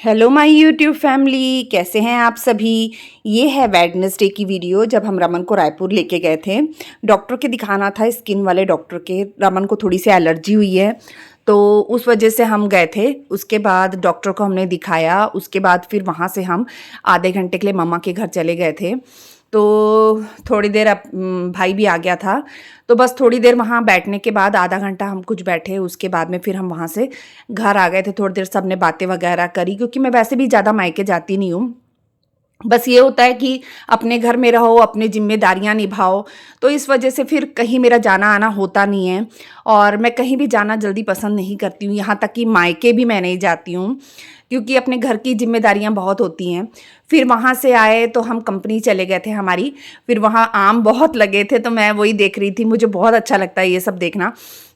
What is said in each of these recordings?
Hello my YouTube family, कैसे हैं आप सभी। ये है वेडनेसडे की वीडियो जब हम रमन को रायपुर लेके गए थे। डॉक्टर के दिखाना था, स्किन वाले डॉक्टर के। रमन को थोड़ी सी एलर्जी हुई है तो उस वजह से हम गए थे। उसके बाद डॉक्टर को हमने दिखाया, उसके बाद फिर वहाँ से हम आधे घंटे के लिए मम्मा के घर चले गए थे। तो थोड़ी देर भाई भी आ गया था, तो बस थोड़ी देर वहाँ बैठने के बाद आधा घंटा हम कुछ बैठे। उसके बाद में फिर हम वहाँ से घर आ गए थे। थोड़ी देर सबने बातें वगैरह करी, क्योंकि मैं वैसे भी ज़्यादा मायके जाती नहीं हूँ। बस ये होता है कि अपने घर में रहो, अपनी ज़िम्मेदारियाँ निभाओ, तो इस वजह से फिर कहीं मेरा जाना आना होता नहीं है। और मैं कहीं भी जाना जल्दी पसंद नहीं करती हूँ, यहाँ तक कि मायके भी मैं नहीं जाती हूँ, क्योंकि अपने घर की ज़िम्मेदारियाँ बहुत होती हैं। फिर वहाँ से आए तो हम कंपनी चले गए थे हमारी। फिर वहाँ आम बहुत लगे थे तो मैं वही देख रही थी, मुझे बहुत अच्छा लगता है ये सब देखना।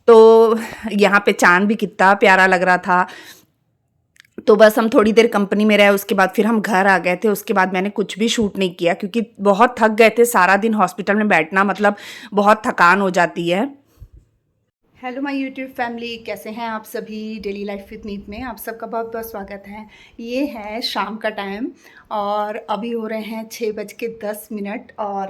तो यहाँ पे चाँद भी कितना प्यारा लग रहा था। तो बस हम थोड़ी देर कंपनी में रहे, उसके बाद फिर हम घर आ गए थे। उसके बाद मैंने कुछ भी शूट नहीं किया, क्योंकि बहुत थक गए थे। सारा दिन हॉस्पिटल में बैठना मतलब बहुत थकान हो जाती है। हेलो माय यूट्यूब फैमिली, कैसे हैं आप सभी। डेली लाइफ विद नीत में आप सबका बहुत बहुत स्वागत है। ये है शाम का टाइम और अभी हो रहे हैं 6:10। और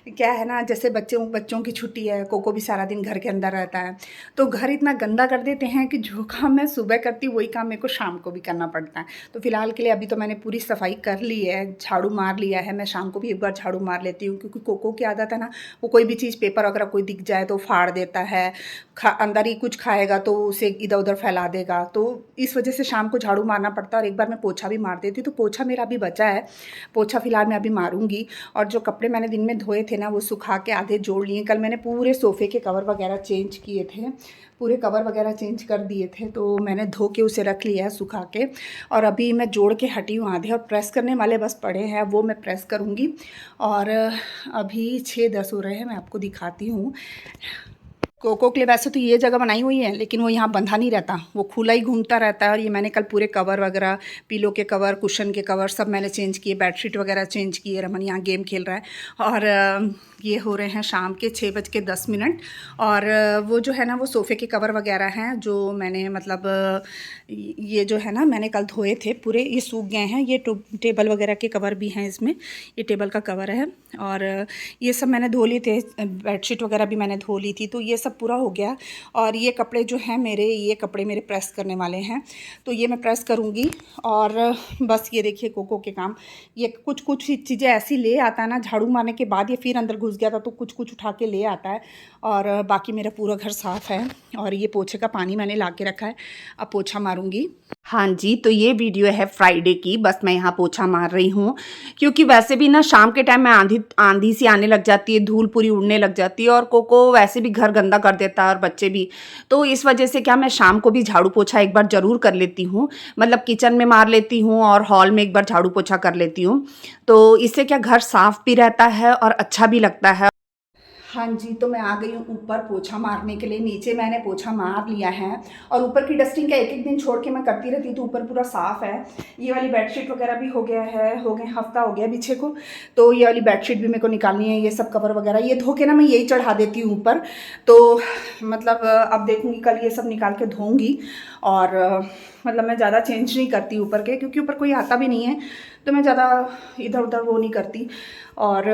क्या है ना, जैसे बच्चों की छुट्टी है, कोको भी सारा दिन घर के अंदर रहता है, तो घर इतना गंदा कर देते हैं कि जो काम मैं सुबह करती वही काम मेरे को शाम को भी करना पड़ता है। तो फिलहाल के लिए अभी तो मैंने पूरी सफाई कर ली है, झाड़ू मार लिया है। मैं शाम को भी एक बार झाड़ू मार लेती हूँ, क्योंकि कोको की आदत है ना, वो कोई भी चीज़ पेपर वगैरह कोई दिख जाए तो फाड़ देता है। अंदर ही कुछ खाएगा तो उसे इधर उधर फैला देगा, तो इस वजह से शाम को झाड़ू मारना पड़ता है। और एक बार मैं पोछा भी मार देती, तो पोछा मेरा अभी बचा है। पोछा फिलहाल मैं अभी मारूंगी। और जो कपड़े मैंने दिन में धोए थे ना, वो सुखा के आधे जोड़ लिए। कल मैंने पूरे सोफ़े के कवर वगैरह चेंज किए थे, पूरे कवर वगैरह चेंज कर दिए थे, तो मैंने धो के उसे रख लिया है सुखा के। और अभी मैं जोड़ के हटी हूँ आधे, और प्रेस करने वाले बस पड़े हैं, वो मैं प्रेस करूँगी। और अभी 6:10 हो रहे हैं, मैं आपको दिखाती हूँ। कोको के लिए वैसे तो ये जगह बनाई हुई है, लेकिन वो यहाँ बंधा नहीं रहता, वो खुला ही घूमता रहता है। और ये मैंने कल पूरे कवर वगैरह, पिलो के कवर, कुशन के कवर सब मैंने चेंज किए, बेडशीट वगैरह चेंज किए। रमन यहाँ गेम खेल रहा है। और ये हो रहे हैं शाम के 6:10। और वो जो है ना, वो सोफ़े के कवर वगैरह हैं जो मैंने मतलब ये जो है ना, मैंने कल धोए थे पूरे, ये सूख गए हैं। ये टेबल वगैरह के कवर भी हैं इसमें, ये टेबल का कवर है। और ये सब मैंने धो लिए थे, बेडशीट वगैरह भी मैंने धो ली थी, तो ये सब पूरा हो गया। और ये कपड़े जो हैं मेरे, ये कपड़े मेरे प्रेस करने वाले हैं, तो ये मैं प्रेस करूँगी। और बस ये देखिए कोको के काम, ये कुछ कुछ चीज़ें ऐसी ले आता है ना, झाड़ू मारने के बाद ये फिर अंदर घुस गया था तो कुछ कुछ उठा के ले आता है। और बाकी मेरा पूरा घर साफ़ है। और ये पोछे का पानी मैंने ला के रखा है, अब पोछा मारूंगी। हाँ जी, तो ये वीडियो है फ्राइडे की, बस मैं यहाँ पोछा मार रही हूँ, क्योंकि वैसे भी ना शाम के टाइम में आंधी आंधी सी आने लग जाती है, धूल पूरी उड़ने लग जाती है, और कोको वैसे भी घर गंदा कर देता है और बच्चे भी। तो इस वजह से क्या, मैं शाम को भी झाड़ू पोछा एक बार ज़रूर कर लेती हूँ। मतलब किचन में मार लेती हूँ और हॉल में एक बार झाड़ू पोछा कर लेती हूँ। तो इससे क्या, घर साफ़ भी रहता है और अच्छा भी लगता है। हाँ जी, तो मैं आ गई हूँ ऊपर पोछा मारने के लिए। नीचे मैंने पोछा मार लिया है, और ऊपर की डस्टिंग का एक एक दिन छोड़ के मैं करती रहती हूँ, तो ऊपर पूरा साफ़ है। ये वाली बेडशीट वगैरह भी हो गया है, हो गए हफ्ता हो गया बिछे को, तो ये वाली बेडशीट भी मेरे को निकालनी है। ये सब कवर वगैरह ये धो के ना मैं यही चढ़ा देती हूँ ऊपर। तो मतलब अब देखूँगी, कल ये सब निकाल के धोऊँगी। और मतलब मैं ज़्यादा चेंज नहीं करती ऊपर के, क्योंकि ऊपर कोई आता भी नहीं है, तो मैं ज़्यादा इधर उधर वो नहीं करती। और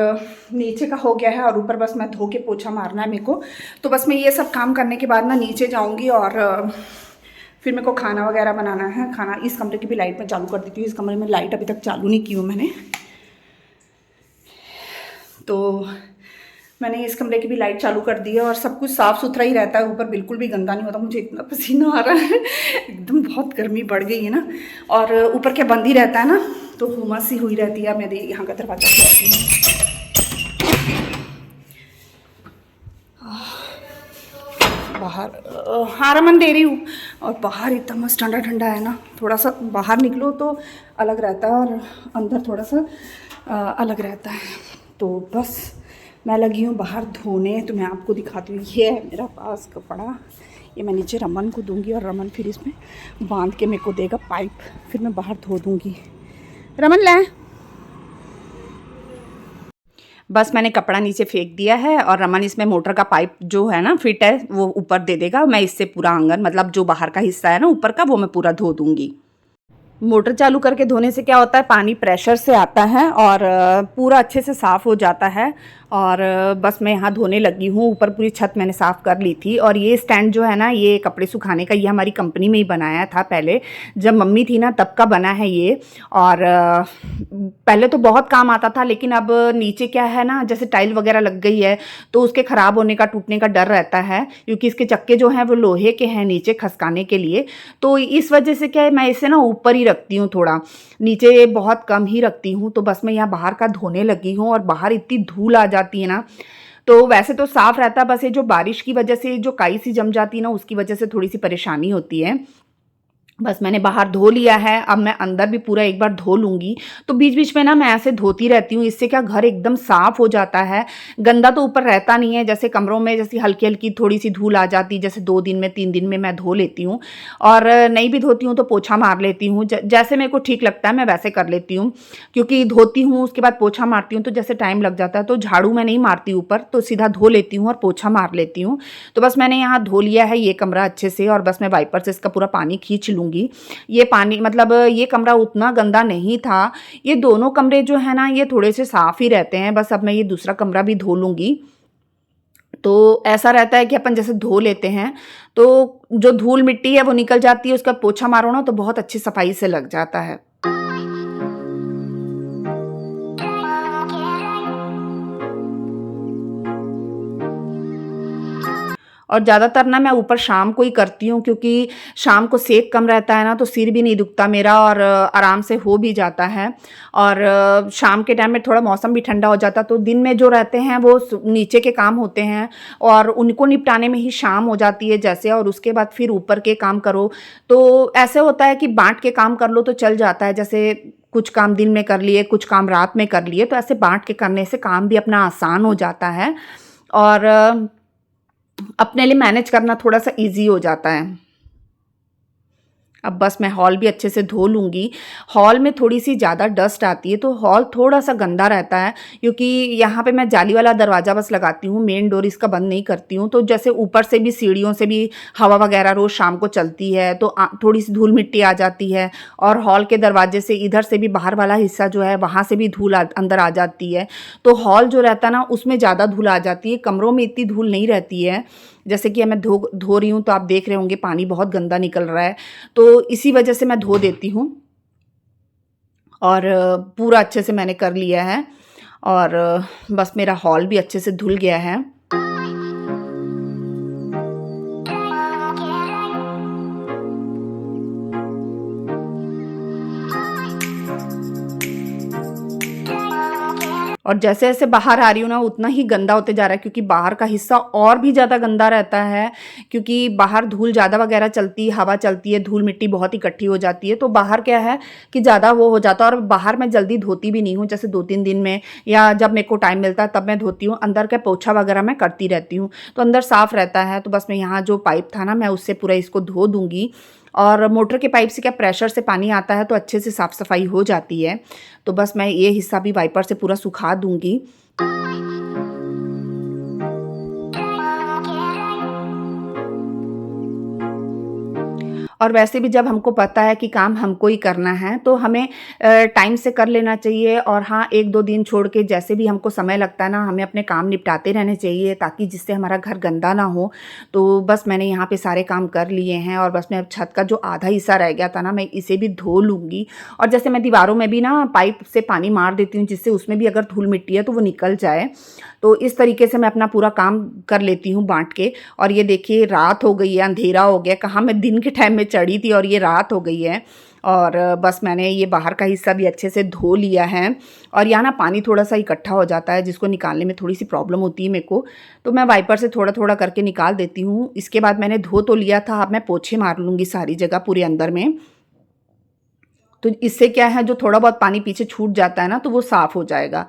नीचे का हो गया है, और ऊपर बस मैं धो के पोछा मारना है मेरे को। तो बस मैं ये सब काम करने के बाद ना नीचे जाऊंगी, और फिर मेरे को खाना वगैरह बनाना है। खाना, इस कमरे की भी लाइट मैं चालू कर देती हूँ। इस कमरे में लाइट अभी तक चालू नहीं की हूँ मैंने, तो मैंने इस कमरे की भी लाइट चालू कर दी है। और सब कुछ साफ़ सुथरा ही रहता है, ऊपर बिल्कुल भी गंदा नहीं होता। मुझे इतना पसीना आ रहा है एकदम, बहुत गर्मी बढ़ गई है ना। और ऊपर क्या बंद ही रहता है ना, तो हुमस सी हुई रहती है। मैं यहाँ का दरवाज़ा खोलती हूँ। बाहर हाँ रमन दे रही हूँ। और बाहर इतना मस्त ठंडा ठंडा है ना, थोड़ा सा बाहर निकलो तो अलग रहता है, और अंदर थोड़ा सा अलग रहता है। तो बस मैं लगी हूँ बाहर धोने, तो मैं आपको दिखाती हूँ। ये है मेरा पास कपड़ा, ये मैं नीचे रमन को दूंगी, और रमन फिर इसमें बांध के मेरे को देगा पाइप, फिर मैं बाहर धो दूँगी। रमन ले, बस मैंने कपड़ा नीचे फेंक दिया है, और रमन इसमें मोटर का पाइप जो है ना फिट है, वो ऊपर दे देगा। मैं इससे पूरा आंगन, मतलब जो बाहर का हिस्सा है ना ऊपर का, वो मैं पूरा धो दूँगी। मोटर चालू करके धोने से क्या होता है, पानी प्रेशर से आता है और पूरा अच्छे से साफ़ हो जाता है। और बस मैं यहाँ धोने लगी हूँ। ऊपर पूरी छत मैंने साफ़ कर ली थी। और ये स्टैंड जो है ना, ये कपड़े सुखाने का, ये हमारी कंपनी में ही बनाया था पहले, जब मम्मी थी ना तब का बना है ये। और पहले तो बहुत काम आता था, लेकिन अब नीचे क्या है ना, जैसे टाइल वगैरह लग गई है तो उसके ख़राब होने का, टूटने का डर रहता है, क्योंकि इसके चक्के जो हैं वो लोहे के हैं नीचे खसकाने के लिए। तो इस वजह से क्या है, मैं इसे ना ऊपर ही रखती हूँ, थोड़ा नीचे बहुत कम ही रखती हूँ। तो बस मैं यहाँ बाहर का धोने लगी हूँ और बाहर इतनी धूल आ जाती है ना। तो वैसे तो साफ़ रहता है, बस ये जो बारिश की वजह से जो काई सी जम जाती है ना, उसकी वजह से थोड़ी सी परेशानी होती है। बस मैंने बाहर धो लिया है, अब मैं अंदर भी पूरा एक बार धो लूँगी। तो बीच-बीच में ना मैं ऐसे धोती रहती हूँ, इससे क्या घर एकदम साफ़ हो जाता है। गंदा तो ऊपर रहता नहीं है, जैसे कमरों में जैसे हल्की-हल्की थोड़ी-सी धूल आ जाती, जैसे 2 दिन में 3 दिन में मैं धो लेती हूँ। और नहीं भी धोती हूँ तो पोछा मार लेती हूँ, जैसे मेरे को ठीक लगता है मैं वैसे कर लेती हूँ। क्योंकि धोती हूँ उसके बाद पोछा मारती हूँ तो जैसे टाइम लग जाता है, तो झाड़ू मैं नहीं मारती ऊपर, तो सीधा धो लेती हूँ और पोछा मार लेती हूँ। तो बस मैंने यहाँ धो लिया है ये कमरा अच्छे से, और बस मैं वाइपर से इसका पूरा पानी खींच लूँगी। ये पानी मतलब ये कमरा उतना गंदा नहीं था। ये दोनों कमरे जो है ना, ये थोड़े से साफ़ ही रहते हैं। बस अब मैं ये दूसरा कमरा भी धो लूँगी। तो ऐसा रहता है कि अपन जैसे धो लेते हैं, तो जो धूल मिट्टी है वो निकल जाती है, उसका पोछा मारो ना तो बहुत अच्छी सफाई से लग जाता है। और ज़्यादातर ना मैं ऊपर शाम को ही करती हूँ, क्योंकि शाम को सेक कम रहता है ना, तो सिर भी नहीं दुखता मेरा और आराम से हो भी जाता है। और शाम के टाइम में थोड़ा मौसम भी ठंडा हो जाता है, तो दिन में जो रहते हैं वो नीचे के काम होते हैं और उनको निपटाने में ही शाम हो जाती है जैसे, और उसके बाद फिर ऊपर के काम करो। तो ऐसे होता है कि बाँट के काम कर लो तो चल जाता है, जैसे कुछ काम दिन में कर लिए, कुछ काम रात में कर लिए, तो ऐसे बाँट के करने से काम भी अपना आसान हो जाता है और अपने लिए मैनेज करना थोड़ा-सा ईज़ी हो जाता है। अब बस मैं हॉल भी अच्छे से धो लूँगी। हॉल में थोड़ी-सी ज़्यादा डस्ट आती है, तो हॉल थोड़ा-सा गंदा रहता है, क्योंकि यहाँ पे मैं जाली वाला दरवाज़ा बस लगाती हूँ, मेन डोर इसका बंद नहीं करती हूँ। तो जैसे ऊपर से भी सीढ़ियों से भी हवा वगैरह रोज़ शाम को चलती है, तो थोड़ी-सी धूल-मिट्टी आ जाती है, और हॉल के दरवाजे से इधर से भी बाहर वाला हिस्सा जो है, वहाँ से भी धूल अंदर आ जाती है। तो हॉल जो रहता है ना, उसमें ज़्यादा धूल आ जाती है, कमरों में इतनी धूल नहीं रहती है। जैसे कि मैं धो रही हूँ तो आप देख रहे होंगे पानी बहुत गंदा निकल रहा है, तो इसी वजह से मैं धो देती हूँ। और पूरा अच्छे से मैंने कर लिया है, और बस मेरा हॉल भी अच्छे से धुल गया है। और जैसे-जैसे बाहर आ रही हूँ ना, उतना ही गंदा होते जा रहा है, क्योंकि बाहर का हिस्सा और भी ज़्यादा गंदा रहता है, क्योंकि बाहर धूल ज़्यादा वगैरह चलती, हवा चलती है, धूल-मिट्टी बहुत इकट्ठी हो जाती है, तो बाहर क्या है कि ज़्यादा वो हो जाता है। और बाहर मैं जल्दी धोती भी नहीं हूँ, जैसे 2-3 दिन में, या जब मेरे को टाइम मिलता है तब मैं धोती हूँ। अंदर का पोछा वगैरह मैं करती रहती हूँ, तो अंदर साफ़ रहता है। तो बस मैं यहाँ जो पाइप था ना, मैं उससे पूरा इसको धो दूँगी। और मोटर के पाइप से क्या प्रेशर से पानी आता है, तो अच्छे से साफ़-सफ़ाई हो जाती है। तो बस मैं ये हिस्सा भी वाइपर से पूरा सुखा दूँगी। और वैसे भी जब हमको पता है कि काम हमको ही करना है, तो हमें टाइम से कर लेना चाहिए। और हाँ, 1-2 दिन छोड़ के जैसे भी हमको समय लगता है ना, हमें अपने काम निपटाते रहने चाहिए, ताकि जिससे हमारा घर गंदा ना हो। तो बस मैंने यहाँ पे सारे काम कर लिए हैं, और बस मैं अब छत का जो आधा हिस्सा रह गया था ना, मैं इसे भी धो लूँगी। और जैसे मैं दीवारों में भी ना पाइप से पानी मार देती हूँ, जिससे उसमें भी अगर धूल-मिट्टी है तो वो निकल जाए। तो इस तरीके से मैं अपना पूरा काम कर लेती हूँ बाँट के। और ये देखिए रात हो गई है, अंधेरा हो गया, कहाँ मैं दिन के टाइम में चढ़ी थी और ये रात हो गई है। और बस मैंने ये बाहर का हिस्सा भी अच्छे से धो लिया है। और यहाँ ना पानी थोड़ा-सा इकट्ठा हो जाता है, जिसको निकालने में थोड़ी-सी प्रॉब्लम होती है मेरे को, तो मैं वाइपर से थोड़ा-थोड़ा करके निकाल देती हूँ। इसके बाद मैंने धो तो लिया था, अब मैं पोछे मार लूँगी सारी जगह पूरे अंदर में। तो इससे क्या है, जो थोड़ा बहुत पानी पीछे छूट जाता है ना, तो वो साफ़ हो जाएगा।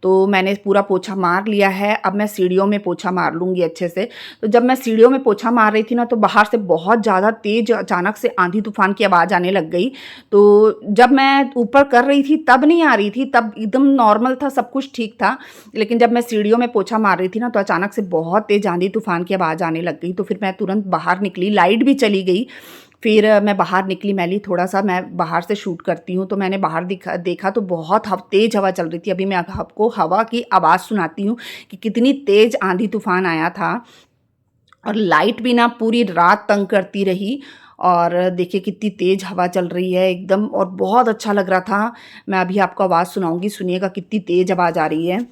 तो मैंने पूरा पोछा मार लिया है, अब मैं सीढ़ियों में पोछा मार लूँगी अच्छे से। तो जब मैं सीढ़ियों में पोछा मार रही थी ना, तो बाहर से बहुत ज़्यादा तेज़ अचानक से आंधी-तूफ़ान की आवाज़ आने लग गई। तो जब मैं ऊपर कर रही थी तब नहीं आ रही थी, तब एकदम नॉर्मल था, सब कुछ ठीक था। लेकिन जब मैं सीढ़ियों में पोछा मार रही थी ना, तो अचानक से बहुत तेज़ आंधी-तूफ़ान की आवाज़ आने लग गई। तो फिर मैं तुरंत बाहर निकली, लाइट भी चली गई। फिर मैं बाहर निकली, मैली थोड़ा-सा मैं बाहर से शूट करती हूँ, तो मैंने बाहर देखा तो बहुत तेज़ हवा चल रही थी। अभी मैं आपको हवा की आवाज़ सुनाती हूँ कि कितनी तेज़ आंधी-तूफ़ान आया था और लाइट भी ना पूरी रात तंग करती रही और देखिए कितनी तेज़ हवा चल रही है एकदम और बहुत अच्छा लग रहा था। मैं अभी आपको आवाज़ सुनाऊँगी, सुनिएगा कितनी तेज़ आवाज़ आ रही है।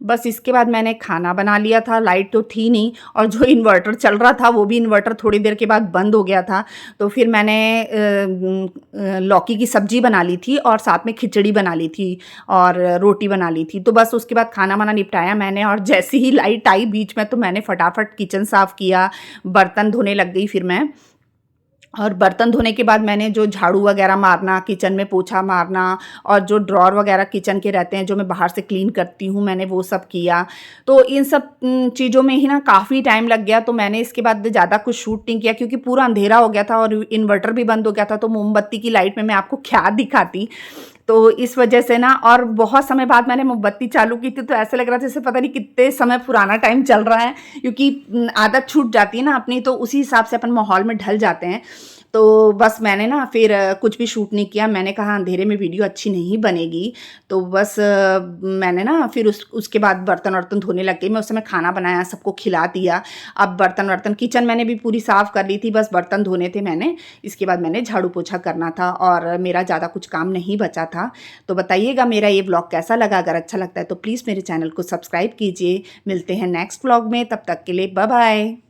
बस इसके बाद मैंने खाना बना लिया था, लाइट तो थी नहीं और जो इन्वर्टर चल रहा था वो भी इन्वर्टर थोड़ी देर के बाद बंद हो गया था। तो फिर मैंने लौकी की सब्ज़ी बना ली थी और साथ में खिचड़ी बना ली थी और रोटी बना ली थी। तो बस उसके बाद खाना-वाना निपटाया मैंने और जैसे ही लाइट आई बीच में तो मैंने फटाफट किचन साफ़ किया, बर्तन धोने लग गई फिर मैं। और बर्तन धोने के बाद मैंने जो झाड़ू वगैरह मारना, किचन में पोछा मारना और जो ड्रॉर वगैरह किचन के रहते हैं, जो मैं बाहर से क्लीन करती हूँ, मैंने वो सब किया। तो इन सब चीज़ों में ही ना काफ़ी टाइम लग गया, तो मैंने इसके बाद ज़्यादा कुछ शूट नहीं किया क्योंकि पूरा अंधेरा हो गया था और इन्वर्टर भी बंद हो गया था, तो मोमबत्ती की लाइट में मैं आपको क्या दिखाती। तो इस वजह से ना और बहुत समय बाद मैंने मोमबत्ती चालू की थी, तो ऐसा लग रहा था जैसे पता नहीं कितने समय पुराना टाइम चल रहा है क्योंकि आदत छूट जाती है ना अपनी, तो उसी हिसाब से अपन माहौल में ढल जाते हैं। तो बस मैंने ना फिर कुछ भी शूट नहीं किया, मैंने कहा अंधेरे में वीडियो अच्छी नहीं बनेगी, तो बस मैंने ना फिर उसके बाद बर्तन-वर्तन धोने लग गई। मैं उस समय खाना बनाया, सबको खिला दिया। अब बर्तन-वर्तन किचन मैंने भी पूरी साफ़ कर ली थी, बस बर्तन धोने थे मैंने। इसके बाद मैंने झाड़ू-पोछा करना था और मेरा ज़्यादा कुछ काम नहीं बचा था। तो बताइएगा मेरा ये व्लॉग कैसा लगा? अगर अच्छा लगता है तो प्लीज़ मेरे चैनल को सब्सक्राइब कीजिए। मिलते हैं नेक्स्ट व्लॉग में, तब तक के लिए बाय-बाय।